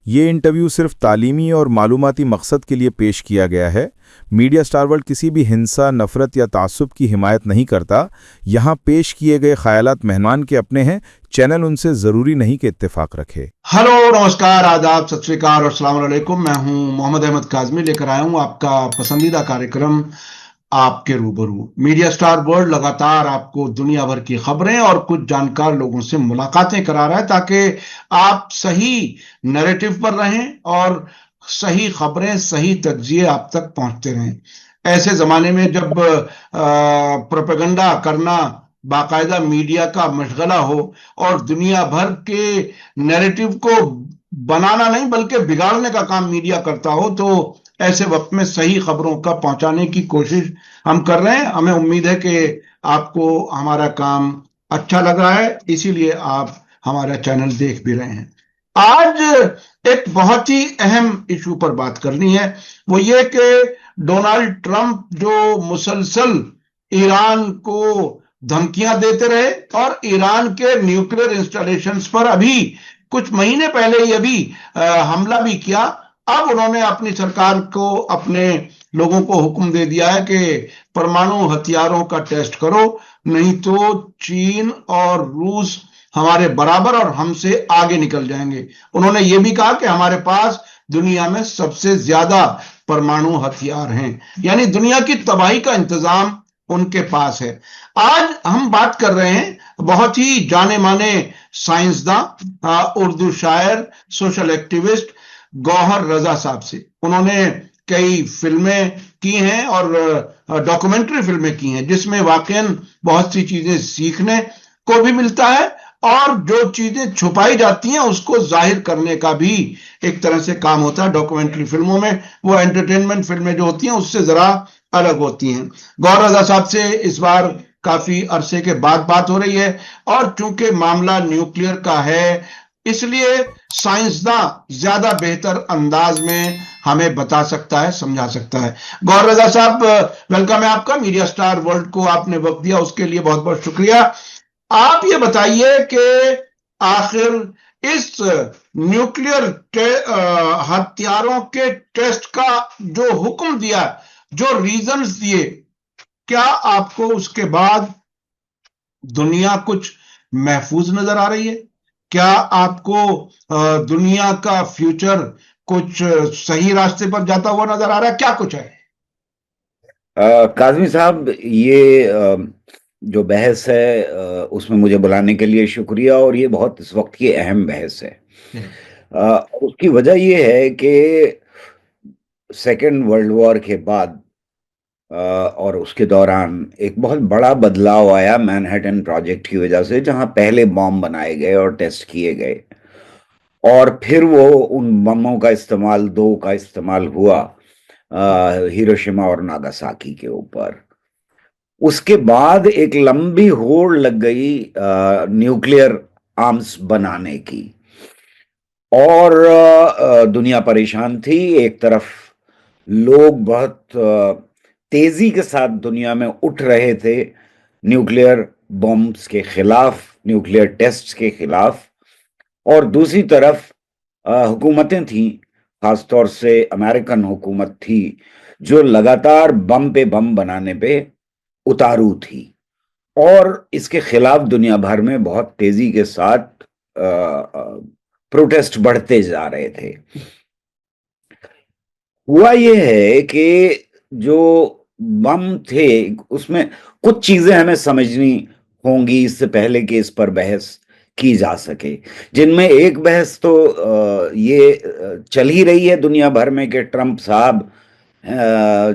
ये इंटरव्यू सिर्फ तालीमी और मालूमाती मकसद के लिए पेश किया गया है। मीडिया स्टार वर्ल्ड किसी भी हिंसा, नफरत या तासुब की हिमायत नहीं करता। यहाँ पेश किए गए ख्यालात मेहमान के अपने हैं। चैनल उनसे ज़रूरी नहीं कि इत्तेफाक रखे। हेलो, नमस्कार, आदाब, सत श्री अकाल और अस्सलाम वालेकुम। मैं हूं मोहम्मद अहमद काज़मी, लेकर आया हूं आपका पसंदीदा कार्यक्रम आपके रूबरू। मीडिया स्टार वर्ल्ड लगातार आपको दुनिया भर की खबरें और कुछ जानकार लोगों से मुलाकातें करा रहा है ताकि आप सही नैरेटिव पर रहें और सही खबरें, सही तज्जिए आप तक पहुंचते रहें। ऐसे जमाने में जब प्रोपेगेंडा करना बाकायदा मीडिया का मशगला हो और दुनिया भर के नैरेटिव को बनाना नहीं बल्कि बिगाड़ने का काम मीडिया करता हो, तो ऐसे वक्त में सही खबरों का पहुंचाने की कोशिश हम कर रहे हैं। हमें उम्मीद है कि आपको हमारा काम अच्छा लग रहा है, इसीलिए आप हमारा चैनल देख भी रहे हैं। आज एक बहुत ही अहम इशू पर बात करनी है, वो ये कि डोनाल्ड ट्रंप जो मुसलसल ईरान को धमकियां देते रहे और ईरान के न्यूक्लियर इंस्टॉलेशंस पर अभी कुछ महीने पहले ही अभी हमला भी किया। अब उन्होंने अपनी सरकार को, अपने लोगों को हुक्म दे दिया है कि परमाणु हथियारों का टेस्ट करो, नहीं तो चीन और रूस हमारे बराबर और हमसे आगे निकल जाएंगे। उन्होंने ये भी कहा कि हमारे पास दुनिया में सबसे ज्यादा परमाणु हथियार हैं, यानी दुनिया की तबाही का इंतजाम उनके पास है। आज हम बात कर रहे हैं बहुत ही जाने माने साइंसदान, उर्दू शायर, सोशल एक्टिविस्ट गौहर रजा साहब से। उन्होंने कई फिल्में की हैं और डॉक्यूमेंट्री फिल्में की हैं, जिसमें वाकईन बहुत सी चीजें सीखने को भी मिलता है और जो चीजें छुपाई जाती हैं उसको जाहिर करने का भी एक तरह से काम होता है। डॉक्यूमेंट्री फिल्मों में वो एंटरटेनमेंट फिल्में जो होती हैं उससे जरा अलग होती हैं। गौहर रजा साहब से इस बार काफी अरसे के बाद बात हो रही है और चूंकि मामला न्यूक्लियर का है, इसलिए साइंसदान ज्यादा बेहतर अंदाज में हमें बता सकता है, समझा सकता है। गौहर रजा साहब, वेलकम है आपका। मीडिया स्टार वर्ल्ड को आपने वक्त दिया, उसके लिए बहुत बहुत शुक्रिया। आप ये बताइए कि आखिर इस न्यूक्लियर हथियारों के टेस्ट का जो हुक्म दिया, जो रीजंस दिए, क्या आपको उसके बाद दुनिया कुछ महफूज नजर आ रही है? क्या आपको दुनिया का फ्यूचर कुछ सही रास्ते पर जाता हुआ नजर आ रहा है? क्या कुछ है? काजमी साहब, ये जो बहस है उसमें मुझे बुलाने के लिए शुक्रिया, और ये बहुत इस वक्त की अहम बहस है। उसकी वजह ये है कि सेकेंड वर्ल्ड वॉर के बाद और उसके दौरान एक बहुत बड़ा बदलाव आया मैनहट्टन प्रोजेक्ट की वजह से, जहां पहले बॉम्ब बनाए गए और टेस्ट किए गए, और फिर वो उन बमों का इस्तेमाल, दो का इस्तेमाल हुआ हिरोशिमा और नागासाकी के ऊपर। उसके बाद एक लंबी होड़ लग गई न्यूक्लियर आर्म्स बनाने की, और दुनिया परेशान थी। एक तरफ लोग बहुत तेजी के साथ दुनिया में उठ रहे थे न्यूक्लियर बॉम्ब्स के खिलाफ, न्यूक्लियर टेस्ट्स के खिलाफ, और दूसरी तरफ हुकूमतें थीं, खासतौर से अमेरिकन हुकूमत थी, जो लगातार बम पे बम बनाने पे उतारू थी, और इसके खिलाफ दुनिया भर में बहुत तेजी के साथ प्रोटेस्ट बढ़ते जा रहे थे। हुआ यह है कि जो बम थे उसमें कुछ चीजें हमें समझनी होंगी इससे पहले कि इस पर बहस की जा सके, जिनमें एक बहस तो ये चल ही रही है दुनिया भर में कि ट्रंप साहब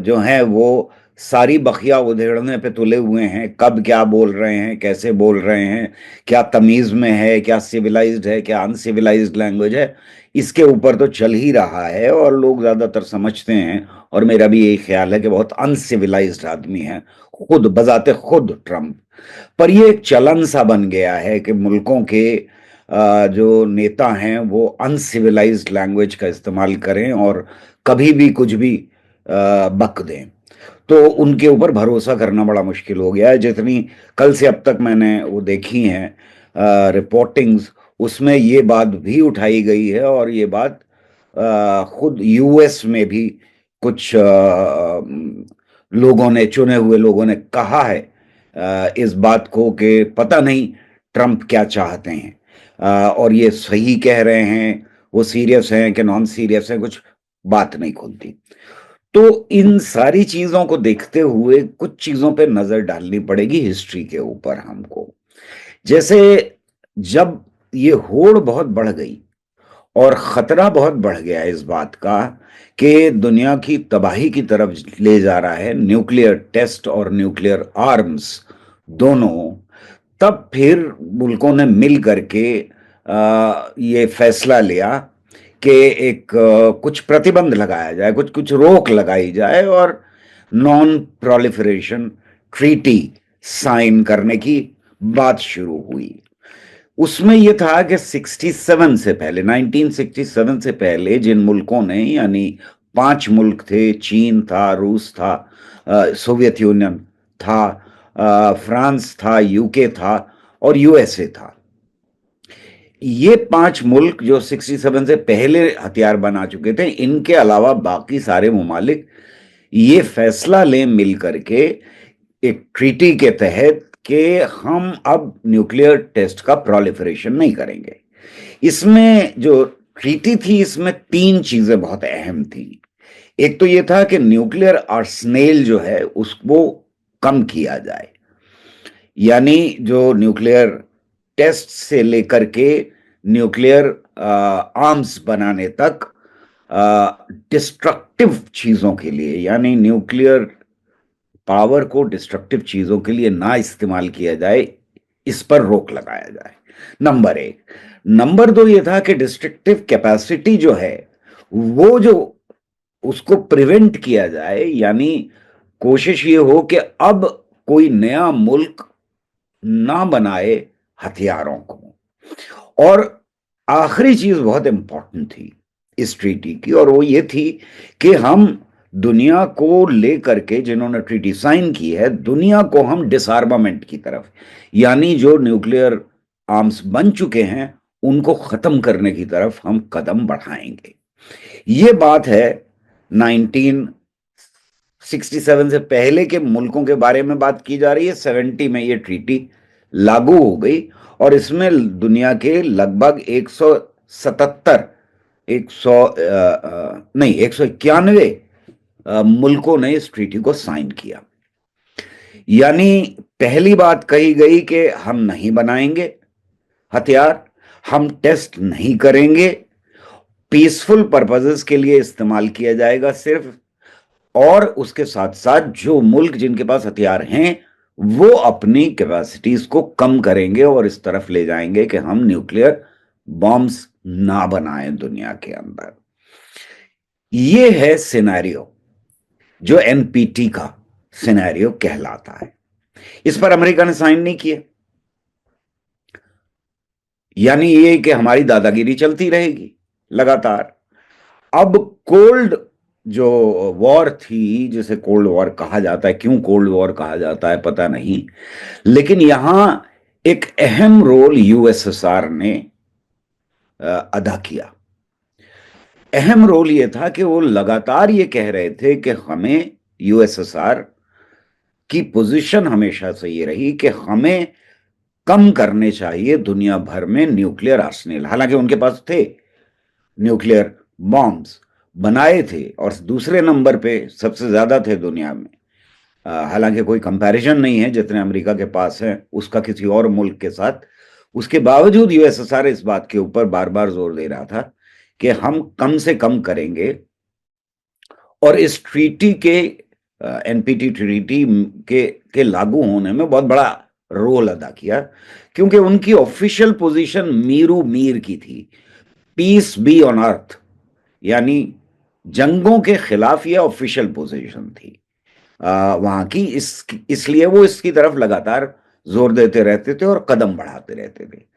जो हैं वो सारी बखिया उधेड़ने पे तुले हुए हैं। कब क्या बोल रहे हैं, कैसे बोल रहे हैं, क्या तमीज में है, क्या सिविलाइज्ड है, क्या अनसिविलाइज्ड लैंग्वेज है, इसके ऊपर तो चल ही रहा है। और लोग ज्यादातर समझते हैं, और मेरा भी यही ख्याल है, कि बहुत अनसिविलाइज्ड आदमी है खुद, बजाते खुद ट्रंप। पर ये एक चलन सा बन गया है कि मुल्कों के जो नेता हैं वो अनसिविलाइज्ड लैंग्वेज का इस्तेमाल करें और कभी भी कुछ भी बक दें। तो उनके ऊपर भरोसा करना बड़ा मुश्किल हो गया है। जितनी कल से अब तक मैंने वो देखी हैं रिपोर्टिंग्स, उसमें ये बात भी उठाई गई है, और ये बात खुद यूएस में भी कुछ लोगों ने, चुने हुए लोगों ने कहा है इस बात को कि पता नहीं ट्रंप क्या चाहते हैं, और ये सही कह रहे हैं, वो सीरियस हैं कि नॉन सीरियस हैं, कुछ बात नहीं खुलती। तो इन सारी चीजों को देखते हुए कुछ चीजों पे नजर डालनी पड़ेगी हिस्ट्री के ऊपर हमको। जैसे जब ये होड़ बहुत बढ़ गई और खतरा बहुत बढ़ गया इस बात का कि दुनिया की तबाही की तरफ ले जा रहा है न्यूक्लियर टेस्ट और न्यूक्लियर आर्म्स दोनों, तब फिर मुल्कों ने मिल करके ये फैसला लिया कि एक कुछ प्रतिबंध लगाया जाए, कुछ कुछ रोक लगाई जाए और नॉन प्रोलिफरेशन ट्रीटी साइन करने की बात शुरू हुई। उसमें यह था कि 67 से पहले, 1967 से पहले जिन मुल्कों ने, यानी 5 मुल्क थे, चीन था, रूस था, सोवियत यूनियन था, फ्रांस था, यूके था और यूएसए था। ये 5 मुल्क जो 67 से पहले हथियार बना चुके थे, इनके अलावा बाकी सारे मुमालिक ये फैसला लें मिल करके एक ट्रीटी के तहत कि हम अब न्यूक्लियर टेस्ट का प्रोलिफरेशन नहीं करेंगे। इसमें जो ट्रीटी थी, इसमें 3 चीजें बहुत अहम थी। एक तो ये था कि न्यूक्लियर आर्सेनल जो है उसको कम किया जाए, यानी जो न्यूक्लियर टेस्ट से लेकर के न्यूक्लियर आर्म्स बनाने तक डिस्ट्रक्टिव चीजों के लिए, यानी न्यूक्लियर पावर को डिस्ट्रक्टिव चीजों के लिए ना इस्तेमाल किया जाए, इस पर रोक लगाया जाए, नंबर 1। नंबर 2 ये था कि डिस्ट्रक्टिव कैपेसिटी जो है वो जो उसको प्रिवेंट किया जाए, यानी कोशिश ये हो कि अब कोई नया मुल्क ना बनाए हथियारों को। और आखिरी चीज बहुत इंपॉर्टेंट थी इस ट्रीटी की, और वो ये थी कि हम दुनिया को लेकर के, जिन्होंने ट्रीटी साइन की है, दुनिया को हम डिसआर्मामेंट की तरफ, यानी जो न्यूक्लियर आर्म्स बन चुके हैं उनको खत्म करने की तरफ हम कदम बढ़ाएंगे। ये बात है 1967 से पहले के मुल्कों के बारे में बात की जा रही है। 70 में ये ट्रीटी लागू हो गई और इसमें दुनिया के लगभग 177 191 मुल्कों ने इस ट्रीटी को साइन किया। यानी पहली बात कही गई कि हम नहीं बनाएंगे हथियार, हम टेस्ट नहीं करेंगे, पीसफुल पर्पसेस के लिए इस्तेमाल किया जाएगा सिर्फ, और उसके साथ साथ जो मुल्क जिनके पास हथियार हैं वो अपनी कैपेसिटीज को कम करेंगे और इस तरफ ले जाएंगे कि हम न्यूक्लियर बॉम्ब्स ना बनाएं दुनिया के अंदर। ये है सिनेरियो जो एनपीटी का सिनेरियो कहलाता है। इस पर अमेरिका ने साइन नहीं किया, यानी ये कि हमारी दादागिरी चलती रहेगी लगातार। अब कोल्ड जो वॉर थी, जिसे कोल्ड वॉर कहा जाता है, क्यों कोल्ड वॉर कहा जाता है पता नहीं, लेकिन यहां एक अहम रोल यूएसएसआर ने अदा किया। अहम रोल यह था कि वो लगातार ये कह रहे थे कि हमें, यूएसएसआर की पोजीशन हमेशा से ये रही कि हमें कम करने चाहिए दुनिया भर में न्यूक्लियर आर्सेनल। हालांकि उनके पास थे, न्यूक्लियर बॉम्ब्स बनाए थे और दूसरे नंबर पे सबसे ज्यादा थे दुनिया में। हालांकि कोई कंपैरिजन नहीं है जितने अमेरिका के पास है उसका किसी और मुल्क के साथ। उसके बावजूद यूएसएसआर इस बात के ऊपर बार बार जोर दे रहा था कि हम कम से कम करेंगे, और इस ट्रीटी के, एनपीटी ट्रीटी के लागू होने में बहुत बड़ा रोल अदा किया, क्योंकि उनकी ऑफिशियल पोजीशन मीरू मीर की थी, पीस बी ऑन अर्थ, यानी जंगों के खिलाफ यह ऑफिशियल पोजीशन थी वहां की। इसलिए वो इसकी तरफ लगातार जोर देते रहते थे और कदम बढ़ाते रहते थे।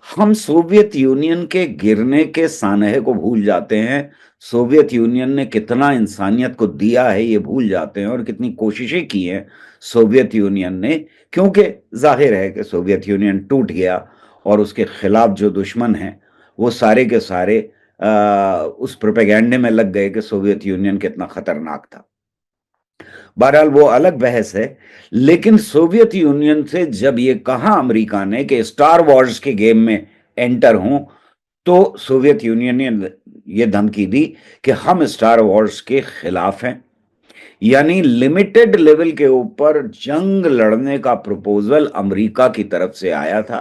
हम सोवियत यूनियन के गिरने के सानहे को भूल जाते हैं, सोवियत यूनियन ने कितना इंसानियत को दिया है ये भूल जाते हैं, और कितनी कोशिशें की हैं सोवियत यूनियन ने, क्योंकि जाहिर है कि सोवियत यूनियन टूट गया और उसके खिलाफ जो दुश्मन हैं वो सारे के सारे उस प्रोपेगेंडे में लग गए कि सोवियत यूनियन कितना खतरनाक था। बहरहाल वो अलग बहस है। लेकिन सोवियत यूनियन से जब ये कहा अमेरिका ने कि स्टार वॉर्स के गेम में एंटर हों, तो सोवियत यूनियन ने ये धमकी दी कि हम स्टार वॉर्स के खिलाफ हैं। यानी लिमिटेड लेवल के ऊपर जंग लड़ने का प्रपोजल अमेरिका की तरफ से आया था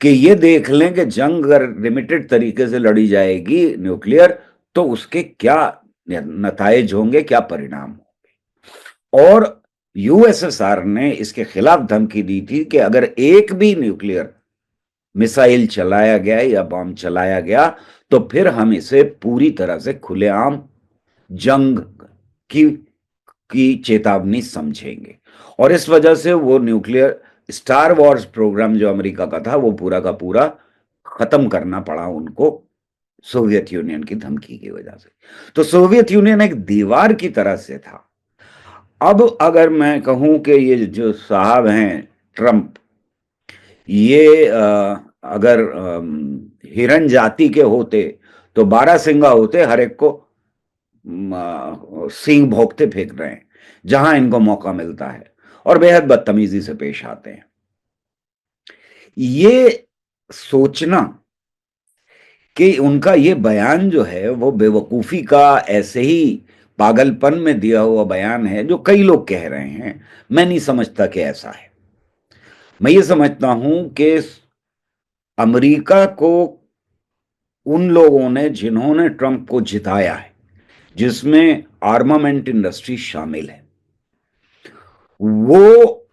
कि ये देख लें कि जंग अगर लिमिटेड तरीके से लड़ी जाएगी न्यूक्लियर, तो उसके क्या नताइज होंगे, क्या परिणाम होंगे। और यूएसएसआर ने इसके खिलाफ धमकी दी थी कि अगर एक भी न्यूक्लियर मिसाइल चलाया गया या बॉम्ब चलाया गया, तो फिर हम इसे पूरी तरह से खुलेआम जंग की चेतावनी समझेंगे। और इस वजह से वो न्यूक्लियर स्टार वॉर्स प्रोग्राम जो अमेरिका का था, वो पूरा का पूरा खत्म करना पड़ा उनको सोवियत यूनियन की धमकी की वजह से। तो सोवियत यूनियन एक दीवार की तरह से था। अब अगर मैं कहूं कि ये जो साहब हैं ट्रंप, ये अगर हिरन जाति के होते तो 12 सिंगा होते, हर एक को सींग भोंकते फेंक रहे हैं जहां इनको मौका मिलता है, और बेहद बदतमीजी से पेश आते हैं। ये सोचना कि उनका ये बयान जो है वो बेवकूफी का, ऐसे ही पागलपन में दिया हुआ बयान है जो कई लोग कह रहे हैं, मैं नहीं समझता कि ऐसा है। मैं ये समझता हूं कि अमेरिका को उन लोगों ने जिन्होंने ट्रंप को जिताया है, जिसमें आर्मामेंट इंडस्ट्री शामिल है, वो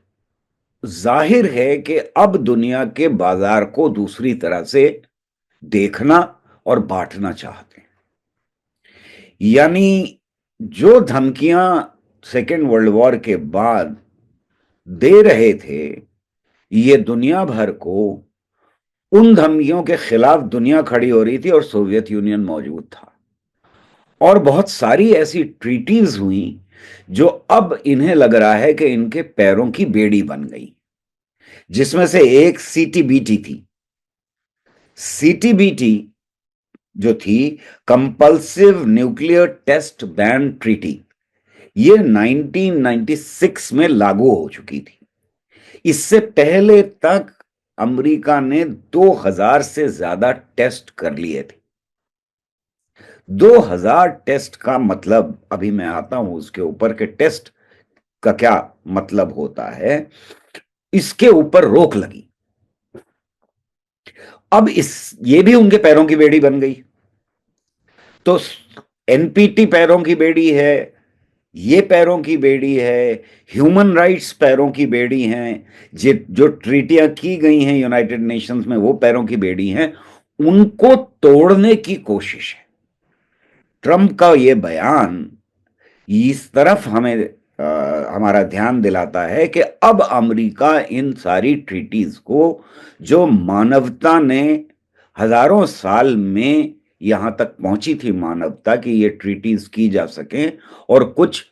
जाहिर है कि अब दुनिया के बाजार को दूसरी तरह से देखना और बांटना चाहते हैं। यानी जो धमकियां सेकेंड वर्ल्ड वॉर के बाद दे रहे थे, ये दुनिया भर को, उन धमकियों के खिलाफ दुनिया खड़ी हो रही थी और सोवियत यूनियन मौजूद था। और बहुत सारी ऐसी ट्रीटीज हुई जो अब इन्हें लग रहा है कि इनके पैरों की बेड़ी बन गई, जिसमें से एक सीटीबीटी थी। सीटीबीटी जो थी, compulsive nuclear test ban treaty, ये 1996 में लागू हो चुकी थी। इससे पहले तक अमेरिका ने 2000 से ज्यादा टेस्ट कर लिए थे। 2000 टेस्ट का मतलब, अभी मैं आता हूं उसके ऊपर के टेस्ट का क्या मतलब होता है, इसके ऊपर रोक लगी। अब ये भी उनके पैरों की बेड़ी बन गई। तो एनपीटी पैरों की बेड़ी है, ये पैरों की बेड़ी है, ह्यूमन राइट्स पैरों की बेड़ी हैं, जो ट्रीटियां की गई हैं यूनाइटेड नेशंस में, वो पैरों की बेड़ी हैं। उनको तोड़ने की कोशिश है। ट्रंप का ये बयान इस तरफ हमें हमारा ध्यान दिलाता है कि अब अमेरिका इन सारी ट्रीटीज को, जो मानवता ने हजारों साल में यहां तक पहुंची थी मानवता कि ये ट्रीटीज की जा सकें, और कुछ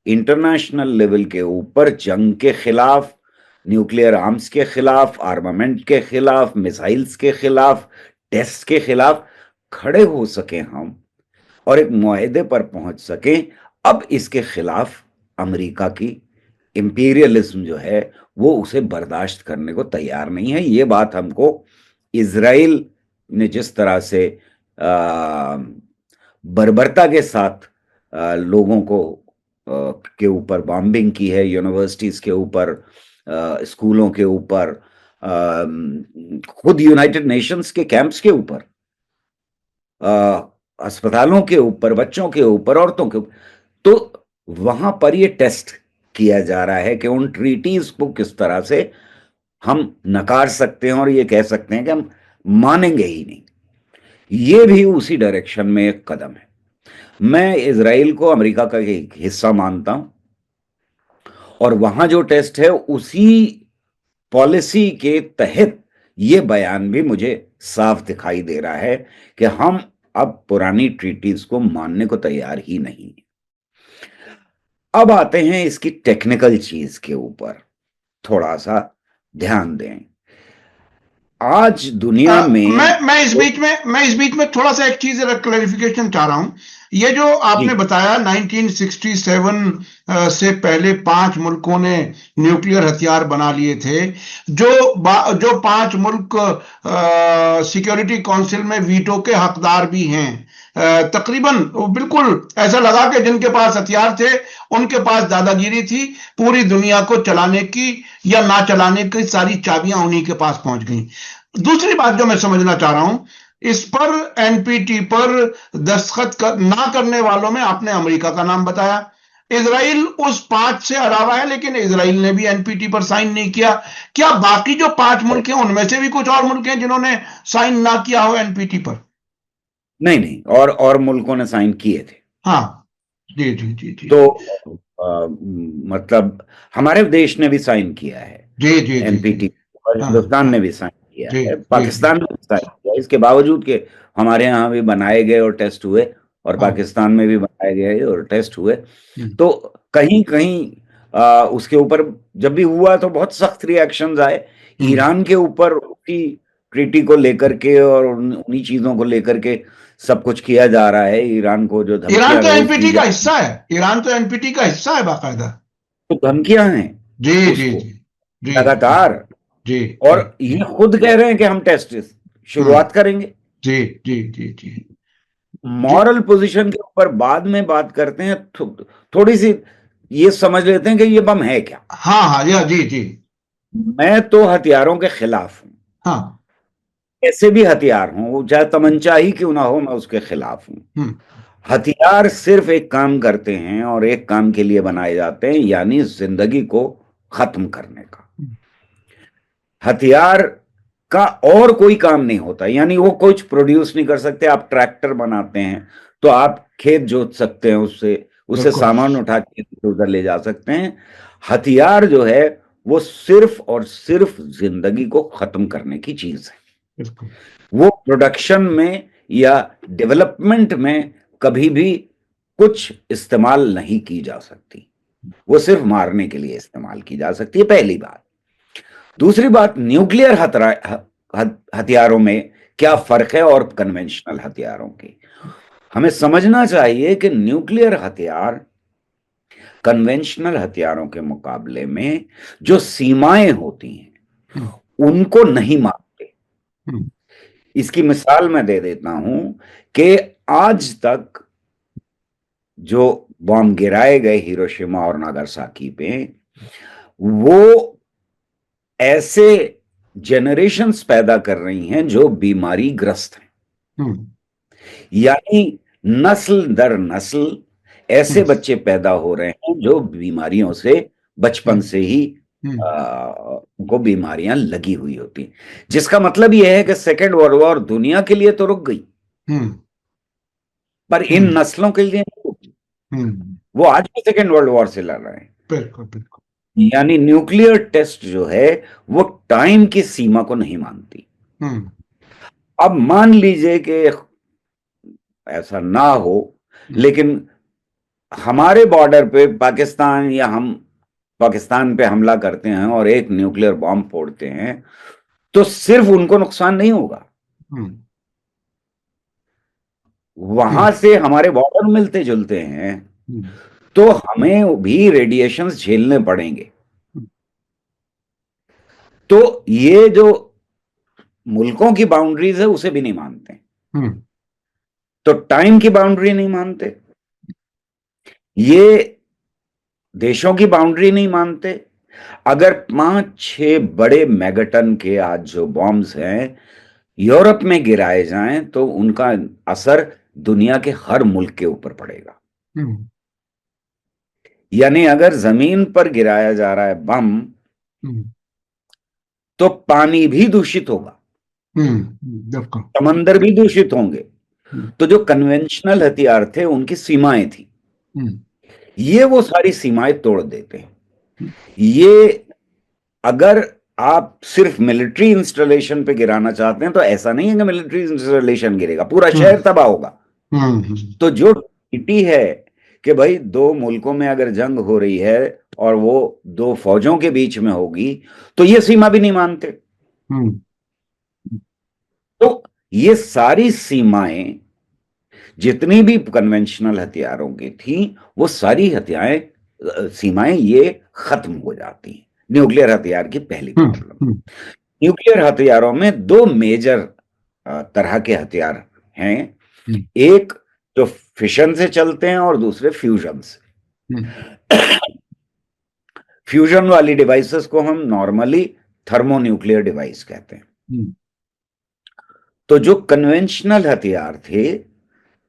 इंटरनेशनल लेवल के ऊपर जंग के खिलाफ, न्यूक्लियर आर्म्स के खिलाफ, आर्मामेंट के खिलाफ, मिसाइल्स के खिलाफ, टेस्ट के खिलाफ खड़े हो सके हम, और एक मुआहदे पर पहुंच सके। अब इसके खिलाफ अमेरिका की इंपीरियलिज्म जो है वो उसे बर्दाश्त करने को तैयार नहीं है। ये बात हमको इजराइल ने जिस तरह से बर्बरता के साथ लोगों को के ऊपर बॉम्बिंग की है, यूनिवर्सिटीज के ऊपर, स्कूलों के ऊपर, खुद यूनाइटेड नेशंस के कैंप्स के ऊपर, अस्पतालों के ऊपर, बच्चों के ऊपर, औरतों के ऊपर, तो वहां पर ये टेस्ट किया जा रहा है कि उन ट्रीटीज को किस तरह से हम नकार सकते हैं और ये कह सकते हैं कि हम मानेंगे ही नहीं। ये भी उसी डायरेक्शन में एक कदम है। मैं इजराइल को अमेरिका का एक हिस्सा मानता हूं, और वहां जो टेस्ट है उसी पॉलिसी के तहत ये बयान भी मुझे साफ दिखाई दे रहा है कि हम अब पुरानी ट्रीटीज को मानने को तैयार ही नहीं। अब आते हैं इसकी टेक्निकल चीज के ऊपर, थोड़ा सा ध्यान दें। आज दुनिया में मैं इस बीच में थोड़ा सा एक चीज क्लैरिफिकेशन चाह रहा हूं। ये जो आपने बताया 1967 से पहले 5 मुल्कों ने न्यूक्लियर हथियार बना लिए थे, जो 5 मुल्क सिक्योरिटी काउंसिल में वीटो के हकदार भी हैं। तकरीबन बिल्कुल ऐसा लगा कि जिनके पास हथियार थे उनके पास दादागिरी थी, पूरी दुनिया को चलाने की या ना चलाने की सारी चाबियां उन्हीं के पास पहुंच गई। दूसरी बात जो मैं समझना चाह रहा हूं, इस पर एनपीटी पर ना करने वालों में आपने अमेरिका का नाम बताया। इजराइल उस 5 से अलावा है, लेकिन इजराइल ने भी एनपीटी पर साइन नहीं किया। क्या बाकी जो 5 मुल्क हैं उनमें से भी कुछ और मुल्क हैं जिन्होंने साइन ना किया हो एनपीटी पर? नहीं, और मुल्कों ने साइन किए थे। हाँ, जी जी जी जी। तो मतलब हमारे देश ने भी साइन किया है जी जी जी एनपीटी, और हाँ, हिंदुस्तान ने भी साइन किया जी है, जी पाकिस्तान ने भी साइन किया, इसके बावजूद के हमारे यहाँ भी बनाए गए और टेस्ट हुए, और हाँ, पाकिस्तान में भी बनाए गए और टेस्ट हुए। हम्म, तो कहीं कहीं उसके ऊपर जब भी हुआ तो बहुत सख्त रिएक्शंस आए। ईरान के ऊपर उसकी ट्रीटी को लेकर के और उन्हीं चीजों को लेकर के सब कुछ किया जा रहा है। ईरान को जो ईरान धमकियां तो रोज दी एनपीटी जा का हिस्सा है, ईरान तो एनपीटी का हिस्सा है बाकायदा। तो धमकियां हैं जी जी उसको जी जी जी लगातार, जी और जी ये खुद कह रहे हैं कि हम टेस्ट हम्म, शुरुआत करेंगे। जी जी जी जी जी मॉरल पोजीशन के ऊपर बाद में बात करते हैं, थोड़ी सी ये समझ लेते हैं कि ये बम है क्या। हाँ हाँ जी जी मैं तो हथियारों के खिलाफ हूं, हाँ ऐसे भी हथियार हों, चाहे तमंचा ही क्यों ना हो, मैं उसके खिलाफ हूं। हम्म हथियार सिर्फ एक काम करते हैं और एक काम के लिए बनाए जाते हैं, यानी जिंदगी को खत्म करने का। हथियार का और कोई काम नहीं होता, यानी वो कुछ प्रोड्यूस नहीं कर सकते। आप ट्रैक्टर बनाते हैं तो आप खेत जोत सकते हैं, उससे उससे बिल्कुल सामान उठा के उधर ले जा सकते हैं। हथियार जो है वो सिर्फ और सिर्फ जिंदगी को खत्म करने की चीज है। बिल्कुल वो प्रोडक्शन में या डेवलपमेंट में कभी भी कुछ इस्तेमाल नहीं की जा सकती, वो सिर्फ मारने के लिए इस्तेमाल की जा सकती है, पहली बात। दूसरी बात, न्यूक्लियर हथियारों में क्या फर्क है और कन्वेंशनल हथियारों की। हमें समझना चाहिए कि न्यूक्लियर हथियार कन्वेंशनल हथियारों के मुकाबले में जो सीमाएं होती हैं हम्म उनको नहीं मारते। हम्म इसकी मिसाल मैं दे देता हूं कि आज तक जो बॉम्ब गिराए गए हिरोशिमा और नागासाकी पे, वो ऐसे जनरेशन्स पैदा कर रही हैं जो बीमारी ग्रस्त हैं। हम्म यानी नस्ल दर नस्ल ऐसे हम्म बच्चे पैदा हो रहे हैं जो बीमारियों से बचपन से ही हम्म उनको बीमारियां लगी हुई होती हैं। जिसका मतलब यह है कि सेकेंड वर्ल्ड वॉर दुनिया के लिए तो रुक गई, हम्म पर इन नस्लों के लिए नहीं रुकी। वो आज भी सेकेंड वर्ल्ड वॉर से लड़ रहे हैं। बिल्कुल बिल्कुल यानी न्यूक्लियर टेस्ट जो है वो टाइम की सीमा को नहीं मानती। हम्म अब मान लीजिए कि ऐसा ना हो, लेकिन हमारे बॉर्डर पे पाकिस्तान या हम पाकिस्तान पे हमला करते हैं और एक न्यूक्लियर बॉम्ब फोड़ते हैं, तो सिर्फ उनको नुकसान नहीं होगा, हम्म वहां से हमारे बॉर्डर मिलते जुलते हैं, तो हमें भी रेडिएशंस झेलने पड़ेंगे। तो ये जो मुल्कों की बाउंड्रीज है उसे भी नहीं मानते, तो टाइम की बाउंड्री नहीं मानते, ये देशों की बाउंड्री नहीं मानते। अगर 5-6 बड़े मेगाटन के आज जो बॉम्ब्स हैं यूरोप में गिराए जाएं तो उनका असर दुनिया के हर मुल्क के ऊपर पड़ेगा। यानी अगर जमीन पर गिराया जा रहा है बम, तो पानी भी दूषित होगा, बिल्कुल समंदर भी दूषित होंगे। तो जो कन्वेंशनल हथियार थे उनकी सीमाएं थी, ये वो सारी सीमाएं तोड़ देते हैं। ये अगर आप सिर्फ मिलिट्री इंस्टॉलेशन पे गिराना चाहते हैं तो ऐसा नहीं है कि मिलिट्री इंस्टॉलेशन गिरेगा, पूरा शहर तबाह होगा। तो जो ट्रीटी है कि भाई दो मुल्कों में अगर जंग हो रही है और वो दो फौजों के बीच में होगी, तो ये सीमा भी नहीं मानते। तो ये सारी सीमाएं जितनी भी कन्वेंशनल हथियारों की थी, वो सारी सीमाएं ये खत्म हो जाती हैं। न्यूक्लियर हथियार की पहली प्रॉब्लम। न्यूक्लियर हथियारों में दो मेजर तरह के हथियार हैं, एक जो फिशन से चलते हैं और दूसरे फ्यूजन से। फ्यूजन वाली डिवाइसेस को हम नॉर्मली थर्मोन्यूक्लियर डिवाइस कहते हैं। तो जो कन्वेंशनल हथियार थे,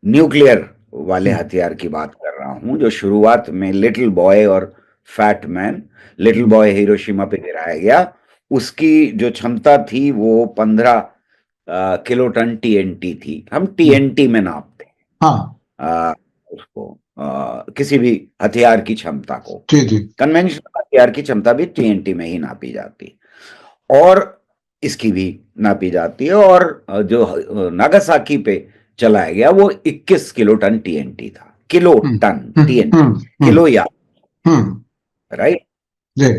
न्यूक्लियर वाले हथियार की बात कर रहा हूं, जो शुरुआत में लिटिल बॉय और fat man, little boy Hiroshima पे गिराया गया, उसकी जो क्षमता थी वो 15 किलोटन टीएनटी थी। हम टीएनटी में नापते हैं हाँ उसको, किसी भी हथियार की क्षमता को। जी जी कन्वेंशनल हथियार की क्षमता भी टीएनटी में ही नापी जाती, और इसकी भी नापी जाती है। और जो नागासाकी पे चलाया गया वो 21 किलोटन टीएनटी था। किलो टन टीएनटी, किलो या राइट। जी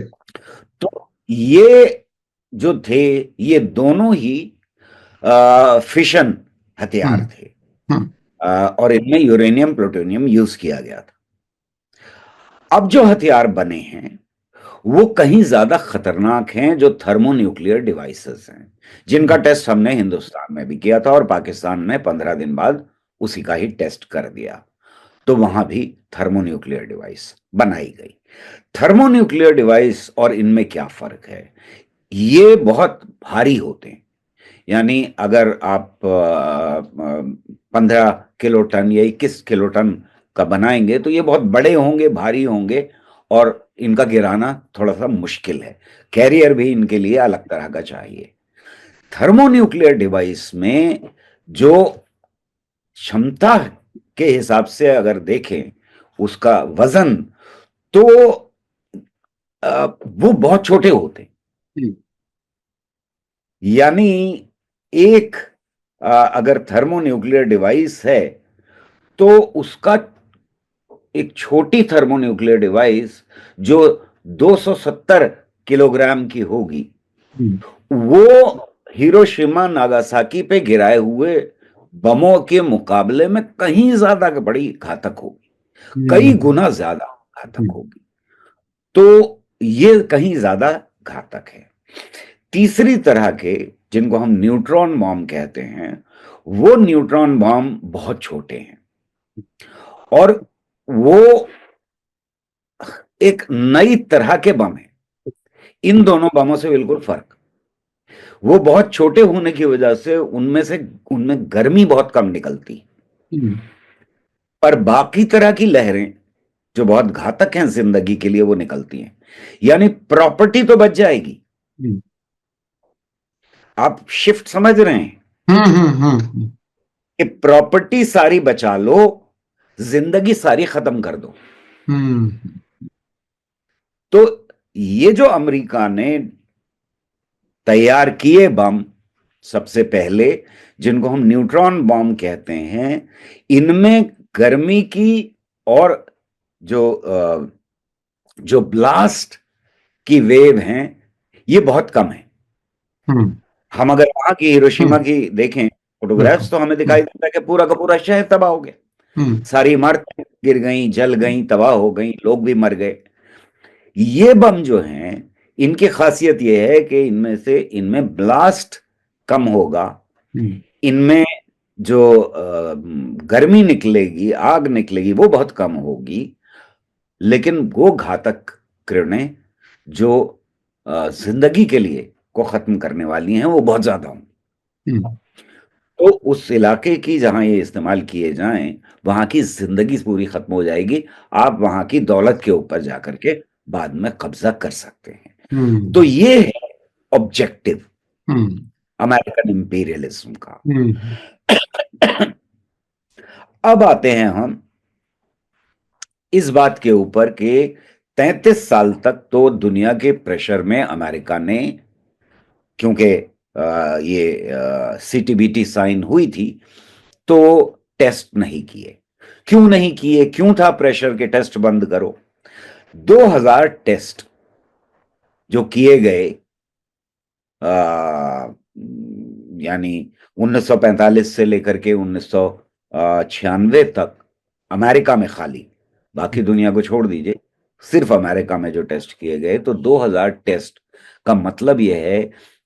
तो ये जो थे, ये दोनों ही फिशन हथियार थे, और इनमें यूरेनियम प्लूटोनियम यूज किया गया था। अब जो हथियार बने हैं वो कहीं ज्यादा खतरनाक हैं, जो थर्मोन्यूक्लियर डिवाइसेस हैं, जिनका टेस्ट हमने हिंदुस्तान में भी किया था और पाकिस्तान ने 15 दिन बाद उसी का ही टेस्ट कर दिया। तो वहां भी थर्मोन्यूक्लियर डिवाइस बनाई गई। थर्मोन्यूक्लियर डिवाइस और इनमें क्या फर्क है? ये बहुत भारी होते हैं, यानी अगर आप 15 किलो टन या 21 किलो टन का बनाएंगे तो ये बहुत बड़े होंगे, भारी होंगे, और इनका गिराना थोड़ा सा मुश्किल है। कैरियर भी इनके लिए अलग तरह का चाहिए। थर्मोन्यूक्लियर डिवाइस में जो क्षमता के हिसाब से अगर देखें उसका वजन, तो वो बहुत छोटे होते हैं। यानी एक अगर थर्मोन्यूक्लियर डिवाइस है तो उसका एक छोटी थर्मोन्यूक्लियर डिवाइस जो 270 किलोग्राम की होगी, वो हिरोशिमा नागासाकी पे गिराए हुए बमों के मुकाबले में कहीं ज्यादा बड़ी घातक होगी, कई गुना ज्यादा घातक होगी। तो ये कहीं ज्यादा घातक है। तीसरी तरह के, जिनको हम न्यूट्रॉन बॉम्ब कहते हैं, वो न्यूट्रॉन बॉम्ब बहुत छोटे हैं, और वो एक नई तरह के बम है। इन दोनों बमों से बिल्कुल फर्क, वो बहुत छोटे होने की वजह से उनमें गर्मी बहुत कम निकलती, पर बाकी तरह की लहरें जो बहुत घातक हैं जिंदगी के लिए वो निकलती हैं। यानी प्रॉपर्टी तो बच जाएगी, आप शिफ्ट समझ रहे हैं कि प्रॉपर्टी सारी बचा लो, जिंदगी सारी खत्म कर दो। तो ये जो अमेरिका ने तैयार किए बम सबसे पहले, जिनको हम न्यूट्रॉन बॉम्ब कहते हैं, इनमें गर्मी की और जो ब्लास्ट की वेव हैं ये बहुत कम है। हम अगर वहां की हिरोशिमा की देखें फोटोग्राफ्स, तो हमें दिखाई देता है कि पूरा का पूरा शहर तबाह हो गया, सारी इमारतें गिर गई, जल गई, तबाह हो गई, लोग भी मर गए। ये बम जो हैं, इनकी खासियत यह है कि इनमें ब्लास्ट कम होगा, इनमें जो गर्मी निकलेगी, आग निकलेगी, वो बहुत कम होगी, लेकिन वो घातक किरणें जो जिंदगी के लिए को खत्म करने वाली हैं वो बहुत ज्यादा होंगी। तो उस इलाके की जहां ये इस्तेमाल किए जाएं, वहां की जिंदगी पूरी खत्म हो जाएगी। आप वहां की दौलत के ऊपर जाकर के बाद में कब्जा कर सकते हैं। तो ये है ऑब्जेक्टिव अमेरिकन इंपीरियलिज्म का। अब आते हैं हम इस बात के ऊपर कि 33 साल तक तो दुनिया के प्रेशर में अमेरिका ने, क्योंकि ये सीटीबीटी साइन हुई थी, तो टेस्ट नहीं किए। क्यों नहीं किए? क्यों था प्रेशर के टेस्ट बंद करो? 2000 टेस्ट जो किए गए यानी 1945 से लेकर के 1996 तक अमेरिका में खाली, बाकी दुनिया को छोड़ दीजिए, सिर्फ अमेरिका में जो टेस्ट किए गए, तो 2000 टेस्ट का मतलब यह है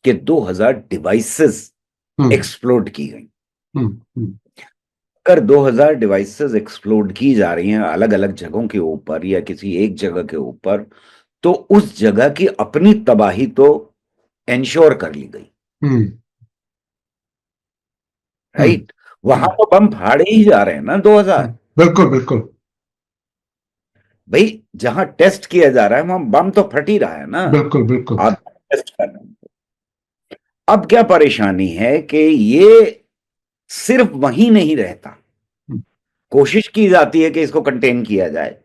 कि 2000 डिवाइसेस एक्सप्लोड की गई। अगर 2000 डिवाइसेस एक्सप्लोड की जा रही हैं अलग अलग जगहों के ऊपर या किसी एक जगह के ऊपर, तो उस जगह की अपनी तबाही तो एंश्योर कर ली गई, राइट? वहां तो बम फाड़े ही जा रहे हैं ना 2000। बिल्कुल बिल्कुल भाई जहां टेस्ट किया जा रहा है वहां बम तो फट ही रहा है ना, बिल्कुल बिल्कुल आप टेस्ट कर रहे हैं। अब क्या परेशानी है कि ये सिर्फ वहीं नहीं रहता, कोशिश की जाती है कि इसको कंटेन किया जाए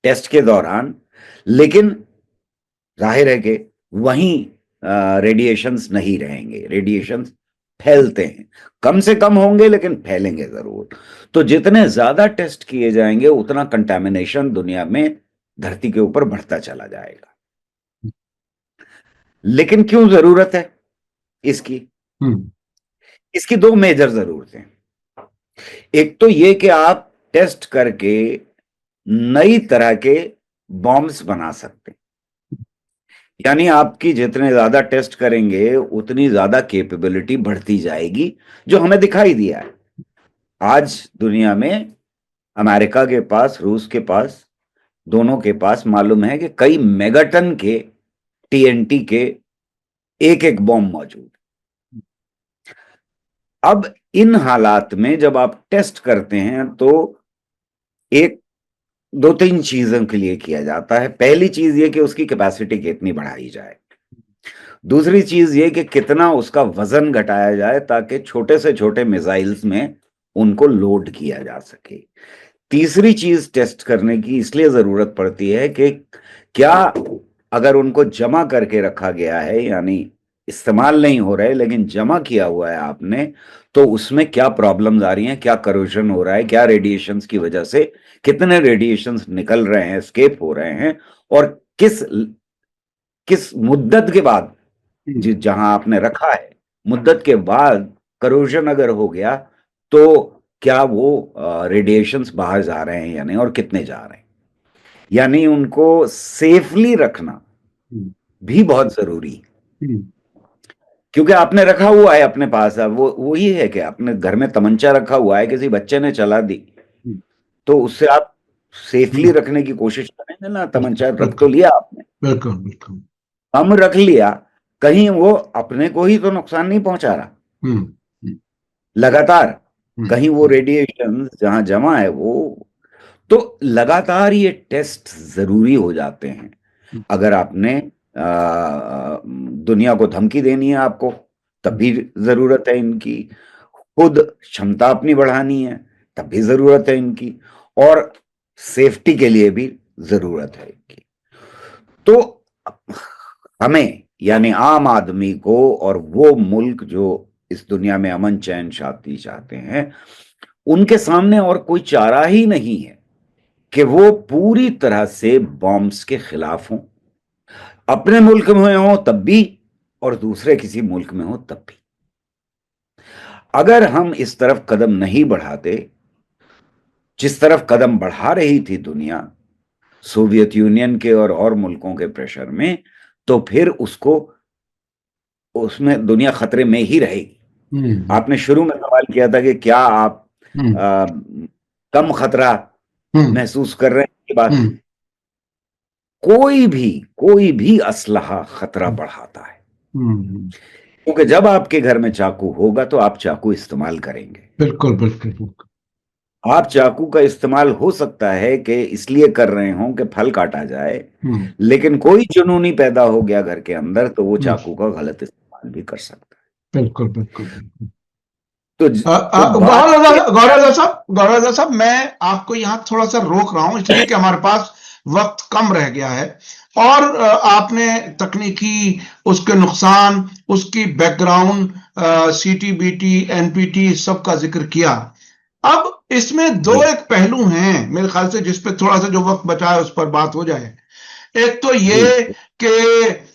टेस्ट के दौरान, लेकिन जाहिर है कि वहीं रेडिएशंस नहीं रहेंगे, रेडिएशंस फैलते हैं, कम से कम होंगे लेकिन फैलेंगे जरूर। तो जितने ज्यादा टेस्ट किए जाएंगे उतना कंटामिनेशन दुनिया में, धरती के ऊपर बढ़ता चला जाएगा। लेकिन क्यों जरूरत है इसकी? इसकी दो मेजर जरूरतें। एक तो ये कि आप टेस्ट करके नई तरह के बॉम्ब्स बना सकते हैं, यानी आपकी जितने ज्यादा टेस्ट करेंगे उतनी ज्यादा कैपेबिलिटी बढ़ती जाएगी, जो हमें दिखाई दिया है आज दुनिया में। अमेरिका के पास, रूस के पास, दोनों के पास मालूम है कि कई मेगाटन के टीएनटी के एक एक बॉम्ब मौजूद। अब इन हालात में जब आप टेस्ट करते हैं तो एक दो तीन चीजों के लिए किया जाता है। पहली चीज ये कि उसकी कैपेसिटी कितनी बढ़ाई जाए, दूसरी चीज ये कि कितना उसका वजन घटाया जाए ताकि छोटे से छोटे मिसाइल्स में उनको लोड किया जा सके। तीसरी चीज टेस्ट करने की इसलिए जरूरत पड़ती है कि क्या अगर उनको जमा करके रखा गया है, यानी इस्तेमाल नहीं हो रहे लेकिन जमा किया हुआ है आपने, तो उसमें क्या प्रॉब्लम्स आ रही हैं, क्या करोजन हो रहा है, क्या रेडिएशंस की वजह से कितने रेडिएशंस निकल रहे हैं, एस्केप हो रहे हैं, और किस मुद्दत के बाद, जहां आपने रखा है मुद्दत के बाद करोजन अगर हो गया तो क्या वो रेडिएशंस बाहर जा रहे हैं या नहीं, और कितने जा रहे हैं। यानी उनको सेफली रखना भी बहुत जरूरी है, क्योंकि आपने रखा हुआ है अपने पास। अब वो वही है कि आपने घर में तमंचा रखा हुआ है, किसी बच्चे ने चला दी, तो उससे आप सेफली रखने की कोशिश करेंगे ना। तमंचा रख तो लिया आपने, बिल्कुल बिल्कुल हम रख लिया, कहीं वो अपने को ही तो नुकसान नहीं पहुंचा रहा लगातार, कहीं वो रेडिएशन जहां जमा है वो। तो लगातार ये टेस्ट जरूरी हो जाते हैं। अगर आपने दुनिया को धमकी देनी है आपको, तब भी जरूरत है इनकी। खुद क्षमता अपनी बढ़ानी है, तब भी जरूरत है इनकी, और सेफ्टी के लिए भी जरूरत है इनकी। तो हमें, यानी आम आदमी को, और वो मुल्क जो इस दुनिया में अमन चैन शांति चाहते हैं, उनके सामने और कोई चारा ही नहीं है कि वो पूरी तरह से बॉम्ब्स के खिलाफ हों, अपने मुल्क में हो तब भी और दूसरे किसी मुल्क में हो तब भी। अगर हम इस तरफ कदम नहीं बढ़ाते जिस तरफ कदम बढ़ा रही थी दुनिया सोवियत यूनियन के और मुल्कों के प्रेशर में, तो फिर उसमें दुनिया खतरे में ही रहेगी। आपने शुरू में सवाल किया था कि क्या आप कम खतरा महसूस कर रहे हैं। कि बात, कोई भी असलहा खतरा बढ़ाता है, क्योंकि जब आपके घर में चाकू होगा तो आप चाकू इस्तेमाल करेंगे। बिल्कुल बिल्कुल बिल्कुल आप चाकू का इस्तेमाल हो सकता है कि इसलिए कर रहे हो कि फल काटा जाए, लेकिन कोई जुनूनी पैदा हो गया घर के अंदर तो वो चाकू का गलत इस्तेमाल भी कर सकता है। बिल्कुल बिल्कुल तो गौरव साहब, मैं आपको यहाँ थोड़ा सा रोक रहा हूं इसलिए कि हमारे पास वक्त कम रह गया है, और आपने तकनीकी उसके नुकसान, उसकी बैकग्राउंड, सीटीबीटी, एनपीटी सब का जिक्र किया। अब इसमें दो एक पहलू हैं मेरे ख्याल से जिस पे थोड़ा सा जो वक्त बचा है उस पर बात हो जाए। एक तो ये कि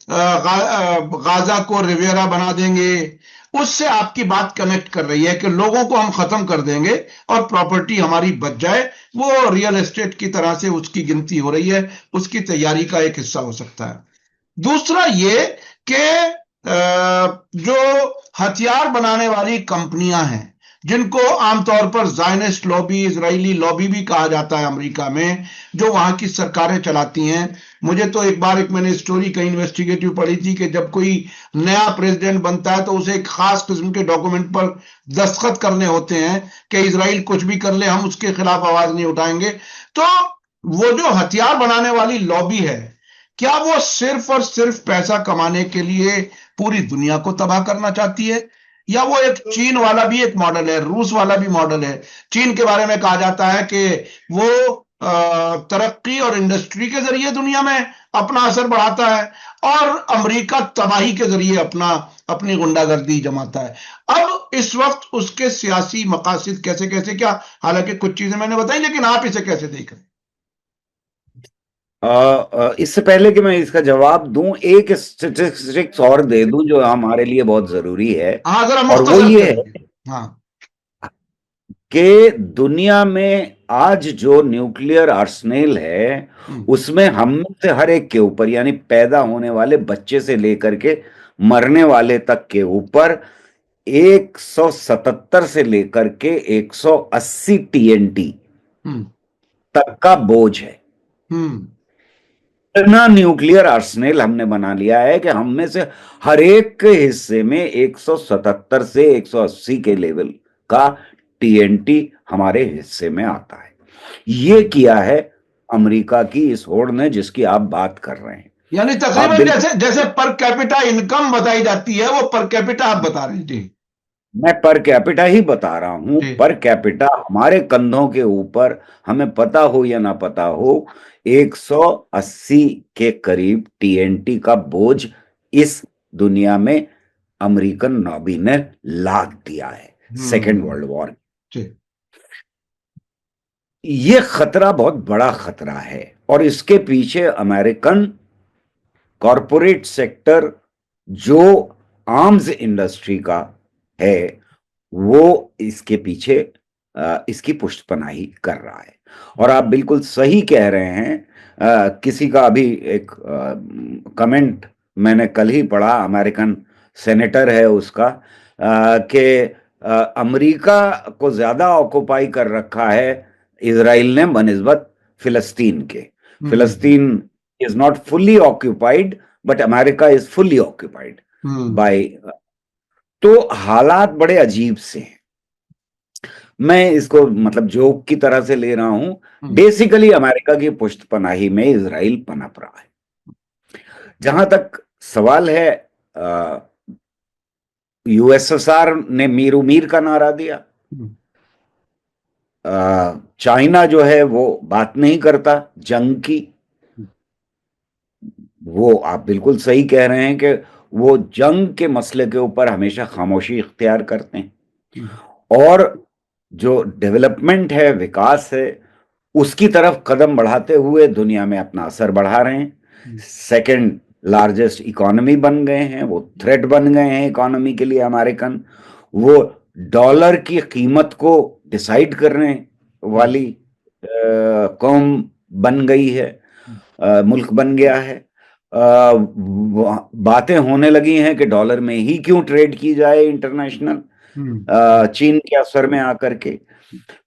गाजा को रिवियरा बना देंगे, उससे आपकी बात कनेक्ट कर रही है कि लोगों को हम खत्म कर देंगे और प्रॉपर्टी हमारी बच जाए। वो रियल एस्टेट की तरह से उसकी गिनती हो रही है, उसकी तैयारी का एक हिस्सा हो सकता है। दूसरा ये कि जो हथियार बनाने वाली कंपनियां हैं, जिनको आमतौर पर ज़ायनिस्ट लॉबी, इजरायली लॉबी भी कहा जाता है अमेरिका में, जो वहां की सरकारें चलाती हैं। मुझे तो एक बार मैंने स्टोरी कहीं इन्वेस्टिगेटिव पढ़ी थी कि जब कोई नया प्रेसिडेंट बनता है तो उसे एक खास किस्म के डॉक्यूमेंट पर दस्तखत करने होते हैं कि इजराइल कुछ भी कर ले, हम उसके खिलाफ आवाज नहीं उठाएंगे। तो वो जो हथियार बनाने वाली लॉबी है, क्या वो सिर्फ और सिर्फ पैसा कमाने के लिए पूरी दुनिया को तबाह करना चाहती है, या वो एक चीन वाला भी एक मॉडल है, रूस वाला भी मॉडल है? चीन के बारे में कहा जाता है कि वो तरक्की और इंडस्ट्री के जरिए दुनिया में अपना असर बढ़ाता है, और अमेरिका तबाही के जरिए अपनी गुंडागर्दी जमाता है। अब इस वक्त उसके सियासी मकासद कैसे कैसे क्या, हालांकि कुछ चीजें मैंने बताई, लेकिन आप इसे कैसे देख रहे हैं? इससे पहले कि मैं इसका जवाब दूं, एक स्टेटिस्टिक्स और दे दूं जो हमारे लिए बहुत जरूरी है, हाँ, जरा और वो मुख्तसर ये है करेंगे। हाँ। कि दुनिया में आज जो न्यूक्लियर आर्सेनल है उसमें हम में से हर एक के ऊपर, यानी पैदा होने वाले बच्चे से लेकर के मरने वाले तक के ऊपर 177 से लेकर के 180 टीएनटी हम्म। तक का बोझ है। हम्म। इतना न्यूक्लियर आर्सेनल हमने बना लिया है कि हम में से हर एक के हिस्से में 177 से 180 के लेवल का टीएनटी हमारे हिस्से में आता है। ये किया है अमेरिका की इस होड़ ने, जिसकी आप बात कर रहे हैं। यानी आप तकरीबन बिल्कुल, जैसे जैसे पर कैपिटा इनकम बताई जाती है, वो पर कैपिटा आप बता रहे हैं। जी। मैं पर कैपिटा ही बता रहा हूं। जी। पर कैपिटा हमारे कंधों के ऊपर, हमें पता हो या ना पता हो, 180 के करीब टीएनटी का बोझ इस दुनिया में अमेरिकन नॉबी ने लाद दिया है सेकेंड वर्ल्ड वॉर। जी। ये खतरा बहुत बड़ा खतरा है, और इसके पीछे अमेरिकन कॉरपोरेट सेक्टर, जो आर्म्स इंडस्ट्री का है, वो इसके पीछे इसकी पुष्टपनाही कर रहा है। और आप बिल्कुल सही कह रहे हैं। किसी का अभी एक कमेंट मैंने कल ही पढ़ा, अमेरिकन सेनेटर है उसका, कि अमेरिका को ज्यादा ऑक्युपाई कर रखा है इजराइल ने बनिस्बत फिलिस्तीन के। फिलिस्तीन is not fully occupied, but America is fully occupied by. तो हालात बड़े अजीब से हैं। मैं इसको मतलब जोक की तरह से ले रहा हूं। बेसिकली अमेरिका की पुष्टपनाही में इजराइल पनप रहा है। जहां तक सवाल है, यूएसएसआर ने मीर मीर का नारा दिया। चाइना जो है वो बात नहीं करता जंग की। वो आप बिल्कुल सही कह रहे हैं कि वो जंग के मसले के ऊपर हमेशा खामोशी इख्तियार करते हैं, और जो डेवलपमेंट है, विकास है, उसकी तरफ कदम बढ़ाते हुए दुनिया में अपना असर बढ़ा रहे हैं। सेकंड लार्जेस्ट इकोनॉमी बन गए हैं, वो थ्रेट बन गए हैं इकोनॉमी के लिए अमेरिकन। वो डॉलर की कीमत को डिसाइड करने वाली कौम बन गई है, मुल्क बन गया है। बातें होने लगी हैं कि डॉलर में ही क्यों ट्रेड की जाए इंटरनेशनल, चीन के असर में आकर के।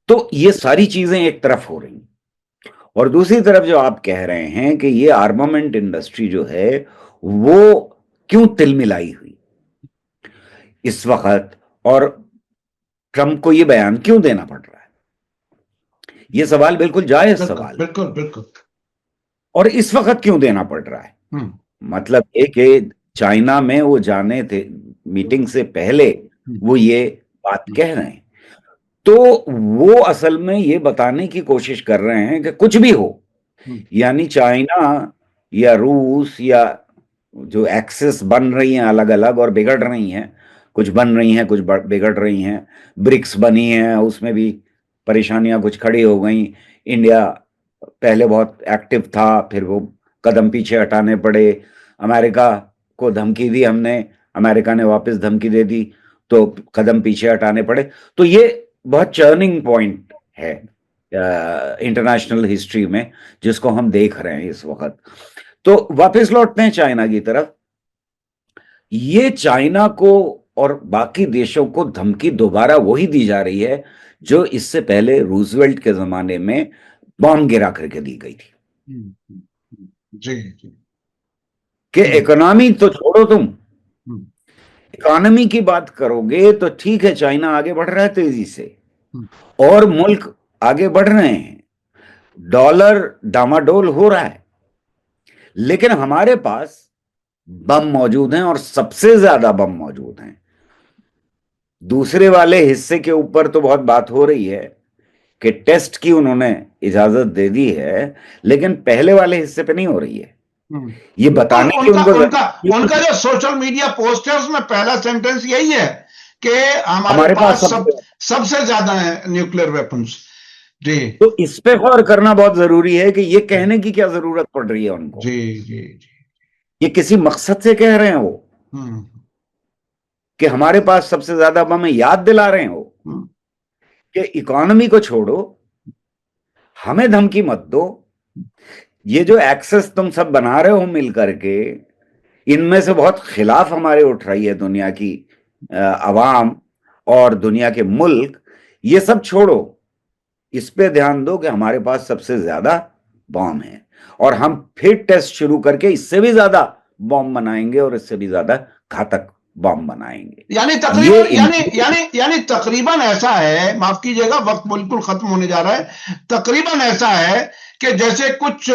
तो ये सारी चीजें एक तरफ हो रही, और दूसरी तरफ जो आप कह रहे हैं कि ये आर्मामेंट इंडस्ट्री जो है वो क्यों तिलमिलाई हुई इस वक्त, और ट्रंप को ये बयान क्यों देना पड़ रहा है, ये सवाल बिल्कुल जायज सवाल है। बिल्कुल बिल्कुल। और इस वक्त क्यों देना पड़ रहा है? मतलब ये कि चाइना में वो जाने थे मीटिंग से पहले, वो ये बात कह रहे हैं, तो वो असल में ये बताने की कोशिश कर रहे हैं कि कुछ भी हो, यानी चाइना या रूस या जो एक्सेस बन रही हैं अलग अलग और बिगड़ रही हैं, कुछ बन रही हैं कुछ बिगड़ रही हैं, ब्रिक्स बनी हैं, उसमें भी परेशानियां कुछ खड़ी हो गई। इंडिया पहले बहुत एक्टिव था, फिर वो कदम पीछे हटाने पड़े। अमेरिका को धमकी दी हमने, अमेरिका ने वापस धमकी दे दी, तो कदम पीछे हटाने पड़े। तो ये बहुत टर्निंग पॉइंट है इंटरनेशनल हिस्ट्री में, जिसको हम देख रहे हैं इस वक्त। तो वापस लौटते हैं चाइना की तरफ। ये चाइना को और बाकी देशों को धमकी दोबारा वही दी जा रही है जो इससे पहले रूजवेल्ट के जमाने में बॉम्ब गिरा करके दी गई थी जी जी। कि इकोनॉमी तो छोड़ो, तुम इकोनॉमी की बात करोगे तो ठीक है, चाइना आगे बढ़ रहा है तेजी से और मुल्क आगे बढ़ रहे हैं, डॉलर डामाडोल हो रहा है, लेकिन हमारे पास बम मौजूद हैं और सबसे ज्यादा बम मौजूद हैं। दूसरे वाले हिस्से के ऊपर तो बहुत बात हो रही है कि टेस्ट की उन्होंने इजाजत दे दी है, लेकिन पहले वाले हिस्से पे नहीं हो रही है। ये बताने की उनका जो सोशल मीडिया पोस्ट है उसमें पहला सेंटेंस यही है कि हमारे पास सबसे ज्यादा है न्यूक्लियर वेपन्स। जी। तो इस पे गौर करना बहुत जरूरी है कि ये कहने की क्या जरूरत पड़ रही है उनको। जी जी जी। ये किसी मकसद से कह रहे हैं वो कि हमारे पास सबसे ज्यादा बम है, याद दिला रहे हैं वो कि इकोनॉमी को छोड़ो, हमें धमकी मत दो। ये जो एक्सेस तुम सब बना रहे हो मिल करके, इनमें से बहुत खिलाफ हमारे उठ रही है दुनिया की अवाम और दुनिया के मुल्क। ये सब छोड़ो, इस पे ध्यान दो कि हमारे पास सबसे ज्यादा बॉम्ब है और हम फिर टेस्ट शुरू करके इससे भी ज्यादा बॉम्ब बनाएंगे और इससे भी ज्यादा घातक बॉम्ब बनाएंगे। यानी तकरीबन ऐसा है, माफ कीजिएगा वक्त बिल्कुल खत्म होने जा रहा है, तकरीबन ऐसा है कि जैसे कुछ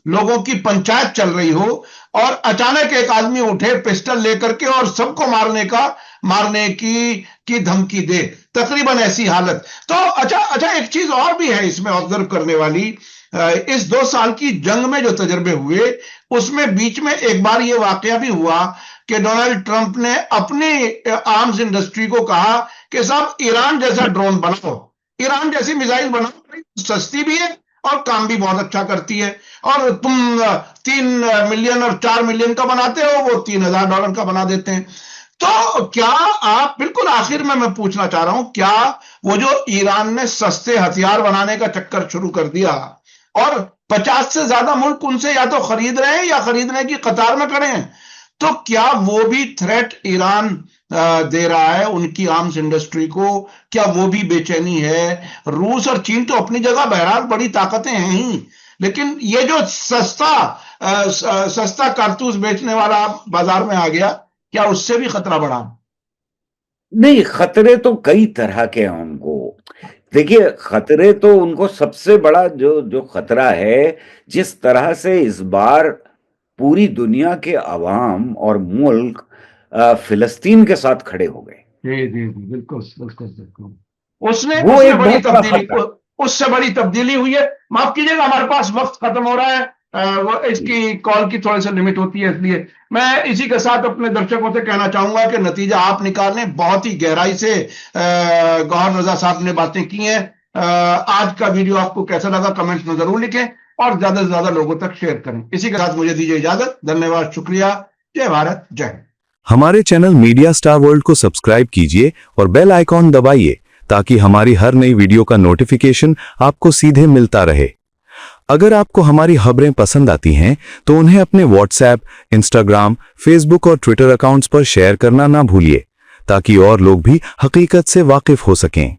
लोगों की पंचायत चल रही हो और अचानक एक आदमी उठे पिस्टल लेकर के और सबको मारने की धमकी दे, तकरीबन ऐसी हालत। तो अच्छा एक चीज और भी है इसमें ऑब्जर्व करने वाली। इस 2 साल की जंग में जो तजर्बे हुए उसमें बीच में एक बार यह वाकया भी हुआ कि डोनाल्ड ट्रंप ने अपनी आर्म्स इंडस्ट्री को कहा कि साहब ईरान जैसा ड्रोन बनाओ, ईरान जैसी मिसाइल बनाओ, सस्ती भी है और काम भी बहुत अच्छा करती है, और तुम 3 मिलियन और 4 मिलियन का बनाते हो, वो $3000 का बना देते हैं। तो क्या आप, बिल्कुल आखिर में मैं पूछना चाह रहा हूं, क्या वो जो ईरान ने सस्ते हथियार बनाने का चक्कर शुरू कर दिया और 50 से ज्यादा मुल्क उनसे या तो खरीद रहे हैं या खरीदने की कतार में खड़े हैं, तो क्या वो भी थ्रेट ईरान दे रहा है उनकी आर्म्स इंडस्ट्री को? क्या वो भी बेचैनी है? रूस और चीन तो अपनी जगह बहरहाल बड़ी ताकतें हैं ही, लेकिन ये जो सस्ता कारतूस बेचने वाला बाजार में आ गया, क्या उससे भी खतरा बढ़ा? नहीं, खतरे तो कई तरह के हैं उनको। देखिए, खतरे तो उनको सबसे बड़ा जो खतरा है, जिस तरह से इस बार पूरी दुनिया के अवाम और मुल्क फिलिस्तीन के साथ खड़े हो गए। जी जी बिल्कुल बिल्कुल बिल्कुल। उससे बड़ी तब्दीली हुई है। माफ कीजिएगा, हमारे पास वक्त खत्म हो रहा है, वो इसकी कॉल की थोड़ी सी लिमिट होती है, इसलिए मैं इसी के साथ अपने दर्शकों से कहना चाहूंगा कि नतीजा आप निकालें। बहुत ही गहराई से गौहर रजा साहब ने बातें की हैं। आज का वीडियो आपको कैसा लगा कमेंट्स में जरूर लिखें और ज्यादा से ज्यादा लोगों तक शेयर करें। इसी के साथ मुझे दीजिए इजाजत। धन्यवाद, शुक्रिया। जय भारत, जय हिंद। हमारे चैनल मीडिया स्टार वर्ल्ड को सब्सक्राइब कीजिए और बेल आइकॉन दबाइए ताकि हमारी हर नई वीडियो का नोटिफिकेशन आपको सीधे मिलता रहे। अगर आपको हमारी खबरें पसंद आती हैं तो उन्हें अपने व्हाट्सएप, इंस्टाग्राम, फेसबुक और ट्विटर अकाउंट्स पर शेयर करना ना भूलिए ताकि और लोग भी हकीकत से वाकिफ हो सकें।